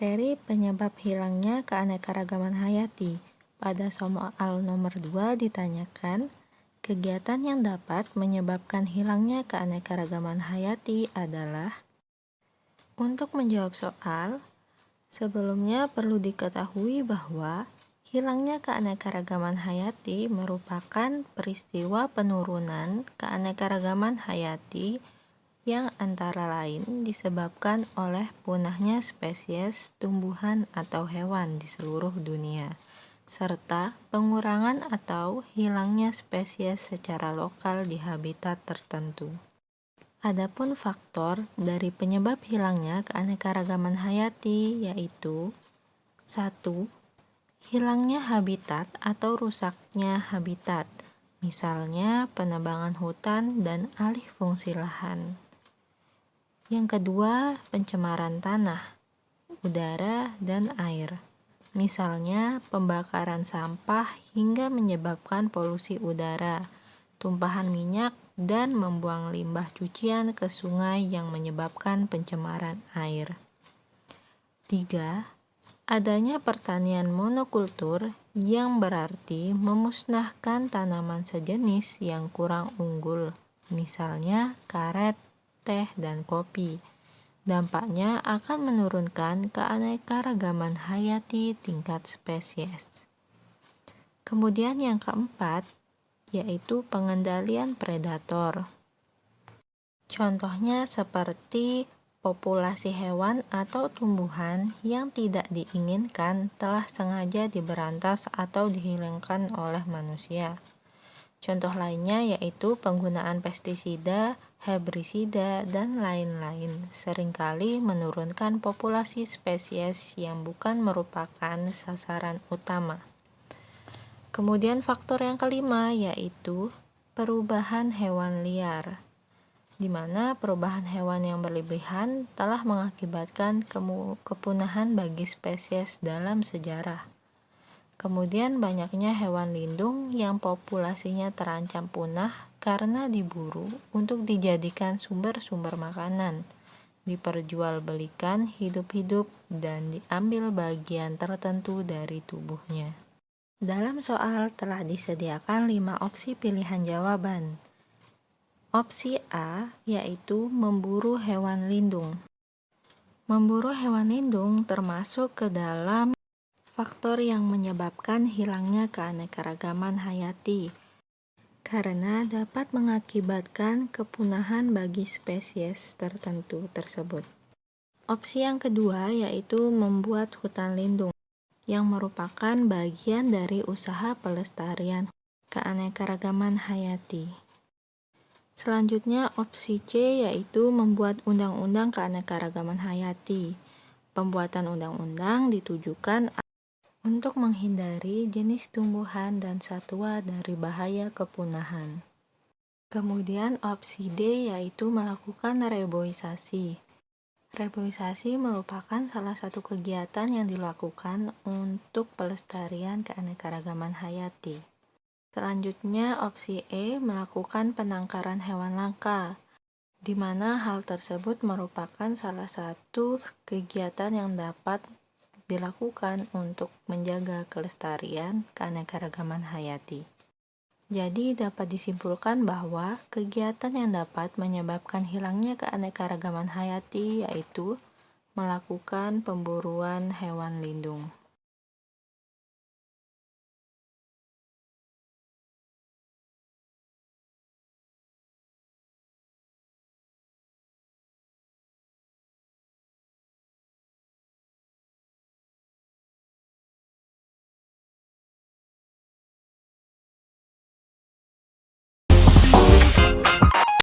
materi penyebab hilangnya keanekaragaman hayati. Pada soal nomor 2 ditanyakan, kegiatan yang dapat menyebabkan hilangnya keanekaragaman hayati adalah. Untuk menjawab soal, sebelumnya perlu diketahui bahwa hilangnya keanekaragaman hayati merupakan peristiwa penurunan keanekaragaman hayati yang antara lain disebabkan oleh punahnya spesies tumbuhan atau hewan di seluruh dunia, serta pengurangan atau hilangnya spesies secara lokal di habitat tertentu. Adapun faktor dari penyebab hilangnya keanekaragaman hayati yaitu 1. Hilangnya habitat atau rusaknya habitat, misalnya penebangan hutan dan alih fungsi lahan. Yang kedua, pencemaran tanah, udara, dan air. Misalnya, pembakaran sampah hingga menyebabkan polusi udara, tumpahan minyak, dan membuang limbah cucian ke sungai yang menyebabkan pencemaran air. 3. Adanya pertanian monokultur yang berarti memusnahkan tanaman sejenis yang kurang unggul, misalnya karet, teh, dan kopi. Dampaknya akan menurunkan keanekaragaman hayati tingkat spesies. Kemudian yang keempat, yaitu pengendalian predator. Contohnya seperti populasi hewan atau tumbuhan yang tidak diinginkan telah sengaja diberantas atau dihilangkan oleh manusia. Contoh lainnya yaitu penggunaan pestisida, herbisida, dan lain-lain seringkali menurunkan populasi spesies yang bukan merupakan sasaran utama. Kemudian faktor yang kelima yaitu perubahan hewan liar, di mana perubahan hewan yang berlebihan telah mengakibatkan kepunahan bagi spesies dalam sejarah. Kemudian banyaknya hewan lindung yang populasinya terancam punah karena diburu untuk dijadikan sumber-sumber makanan, diperjualbelikan hidup-hidup, dan diambil bagian tertentu dari tubuhnya. Dalam soal telah disediakan 5 opsi pilihan jawaban. Opsi A yaitu memburu hewan lindung. Memburu hewan lindung termasuk ke dalam faktor yang menyebabkan hilangnya keanekaragaman hayati, karena dapat mengakibatkan kepunahan bagi spesies tertentu tersebut. Opsi yang kedua yaitu membuat hutan lindung, yang merupakan bagian dari usaha pelestarian keanekaragaman hayati. Selanjutnya opsi C yaitu membuat undang-undang keanekaragaman hayati. Pembuatan undang-undang ditujukan untuk menghindari jenis tumbuhan dan satwa dari bahaya kepunahan. Kemudian opsi D yaitu melakukan reboisasi. Reboisasi merupakan salah satu kegiatan yang dilakukan untuk pelestarian keanekaragaman hayati. Selanjutnya opsi E melakukan penangkaran hewan langka, di mana hal tersebut merupakan salah satu kegiatan yang dapat dilakukan untuk menjaga kelestarian keanekaragaman hayati. Jadi dapat disimpulkan bahwa kegiatan yang dapat menyebabkan hilangnya keanekaragaman hayati yaitu melakukan pemburuan hewan lindung.